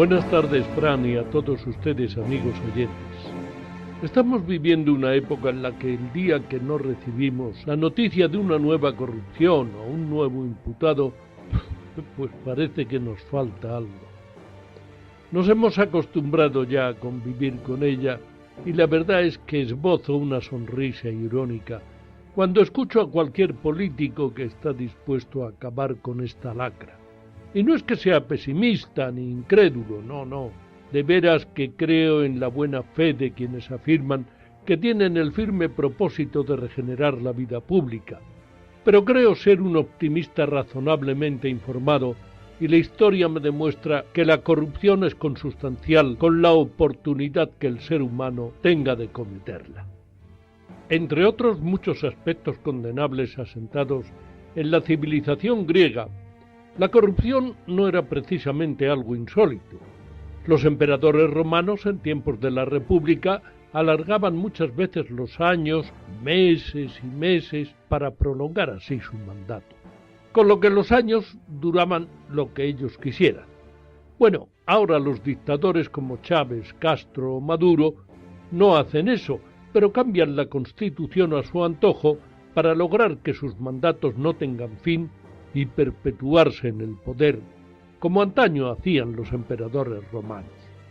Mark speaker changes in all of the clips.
Speaker 1: Buenas tardes, Fran, y a todos ustedes, amigos oyentes. Estamos viviendo una época en la que el día que no recibimos la noticia de una nueva corrupción o un nuevo imputado, pues parece que nos falta algo. Nos hemos acostumbrado ya a convivir con ella y la verdad es que esbozo una sonrisa irónica cuando escucho a cualquier político que está dispuesto a acabar con esta lacra. Y no es que sea pesimista ni incrédulo, no. De veras que creo en la buena fe de quienes afirman que tienen el firme propósito de regenerar la vida pública. Pero creo ser un optimista razonablemente informado y la historia me demuestra que la corrupción es consustancial con la oportunidad que el ser humano tenga de cometerla. Entre otros muchos aspectos condenables asentados en la civilización griega, la corrupción no era precisamente algo insólito. Los emperadores romanos en tiempos de la República alargaban muchas veces los años, meses y meses, para prolongar así su mandato, con lo que los años duraban lo que ellos quisieran. Bueno, ahora los dictadores como Chávez, Castro o Maduro no hacen eso, pero cambian la Constitución a su antojo para lograr que sus mandatos no tengan fin y perpetuarse en el poder, como antaño hacían los emperadores romanos.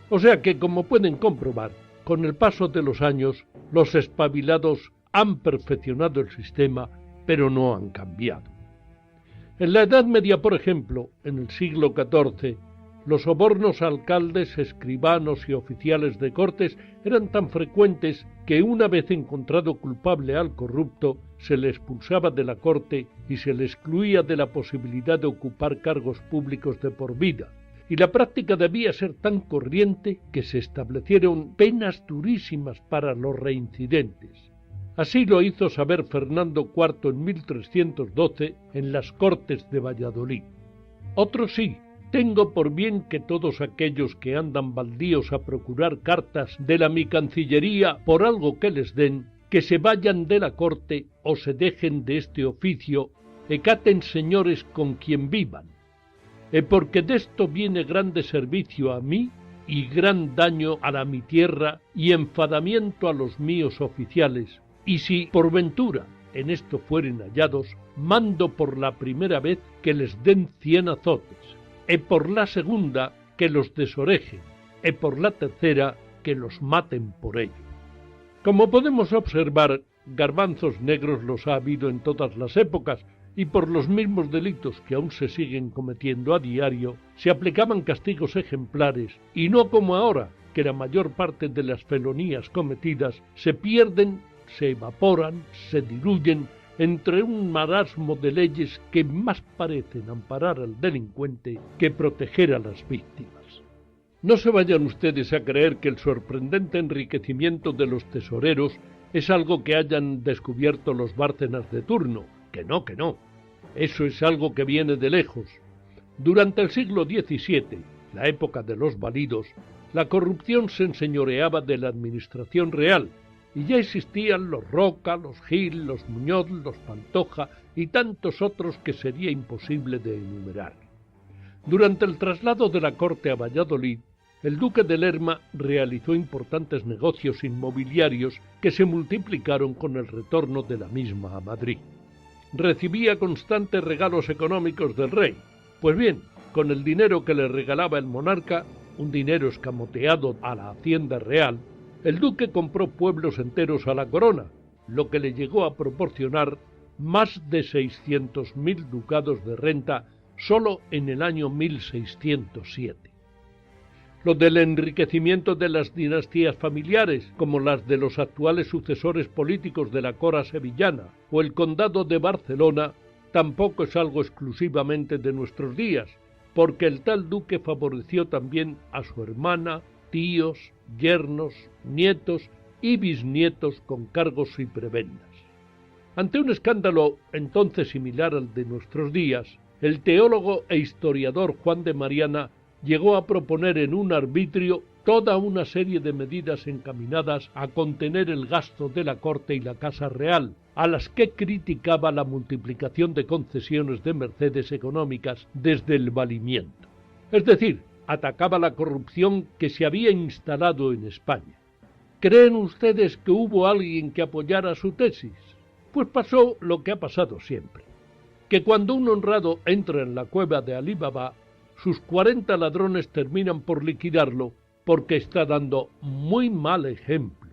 Speaker 1: O sea que, como pueden comprobar, con el paso de los años, los espabilados han perfeccionado el sistema, pero no han cambiado. En la Edad Media, por ejemplo, en el siglo XIV, los sobornos a alcaldes, escribanos y oficiales de cortes eran tan frecuentes que una vez encontrado culpable al corrupto, se le expulsaba de la corte y se le excluía de la posibilidad de ocupar cargos públicos de por vida. Y la práctica debía ser tan corriente que se establecieron penas durísimas para los reincidentes. Así lo hizo saber Fernando IV en 1312 en las Cortes de Valladolid. Otros sí. Tengo por bien que todos aquellos que andan baldíos a procurar cartas de la mi cancillería por algo que les den, que se vayan de la corte o se dejen de este oficio, e caten señores con quien vivan, porque desto viene grande servicio a mí y gran daño a la mi tierra y enfadamiento a los míos oficiales, y si por ventura en esto fueren hallados, mando por la primera vez que les den 100 azotes, por la segunda que los desorejen, por la tercera que los maten por ello. Como podemos observar, garbanzos negros los ha habido en todas las épocas, y por los mismos delitos que aún se siguen cometiendo a diario, se aplicaban castigos ejemplares, y no como ahora, que la mayor parte de las felonías cometidas se pierden, se evaporan, se diluyen, entre un marasmo de leyes que más parecen amparar al delincuente que proteger a las víctimas. No se vayan ustedes a creer que el sorprendente enriquecimiento de los tesoreros es algo que hayan descubierto los Bárcenas de turno, que no. Eso es algo que viene de lejos. Durante el siglo XVII, la época de los validos, la corrupción se enseñoreaba de la administración real, y ya existían los Roca, los Gil, los Muñoz, los Pantoja y tantos otros que sería imposible de enumerar. Durante el traslado de la corte a Valladolid, el duque de Lerma realizó importantes negocios inmobiliarios que se multiplicaron con el retorno de la misma a Madrid. Recibía constantes regalos económicos del rey. Pues bien, con el dinero que le regalaba el monarca, un dinero escamoteado a la hacienda real, el duque compró pueblos enteros a la corona, lo que le llegó a proporcionar más de 600.000 ducados de renta solo en el año 1607. Lo del enriquecimiento de las dinastías familiares, como las de los actuales sucesores políticos de la cora sevillana o el condado de Barcelona, tampoco es algo exclusivamente de nuestros días, porque el tal duque favoreció también a su hermana, tíos, yernos, nietos y bisnietos con cargos y prebendas. Ante un escándalo entonces similar al de nuestros días, el teólogo e historiador Juan de Mariana llegó a proponer en un arbitrio toda una serie de medidas encaminadas a contener el gasto de la corte y la casa real, a las que criticaba la multiplicación de concesiones de mercedes económicas desde el valimiento. Es decir, atacaba la corrupción que se había instalado en España. ¿Creen ustedes que hubo alguien que apoyara su tesis? Pues pasó lo que ha pasado siempre, que cuando un honrado entra en la cueva de Alí Baba, sus 40 ladrones terminan por liquidarlo porque está dando muy mal ejemplo.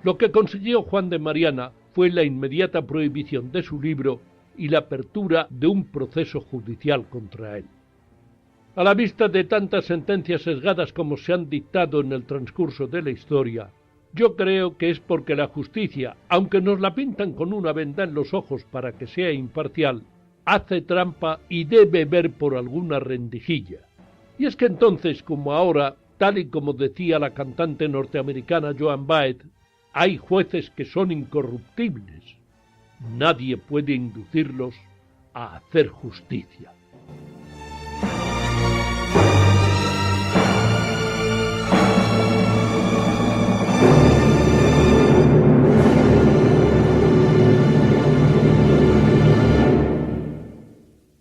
Speaker 1: Lo que consiguió Juan de Mariana fue la inmediata prohibición de su libro y la apertura de un proceso judicial contra él. A la vista de tantas sentencias sesgadas como se han dictado en el transcurso de la historia, yo creo que es porque la justicia, aunque nos la pintan con una venda en los ojos para que sea imparcial, hace trampa y debe ver por alguna rendijilla. Y es que entonces, como ahora, tal y como decía la cantante norteamericana Joan Baez, hay jueces que son incorruptibles. Nadie puede inducirlos a hacer justicia.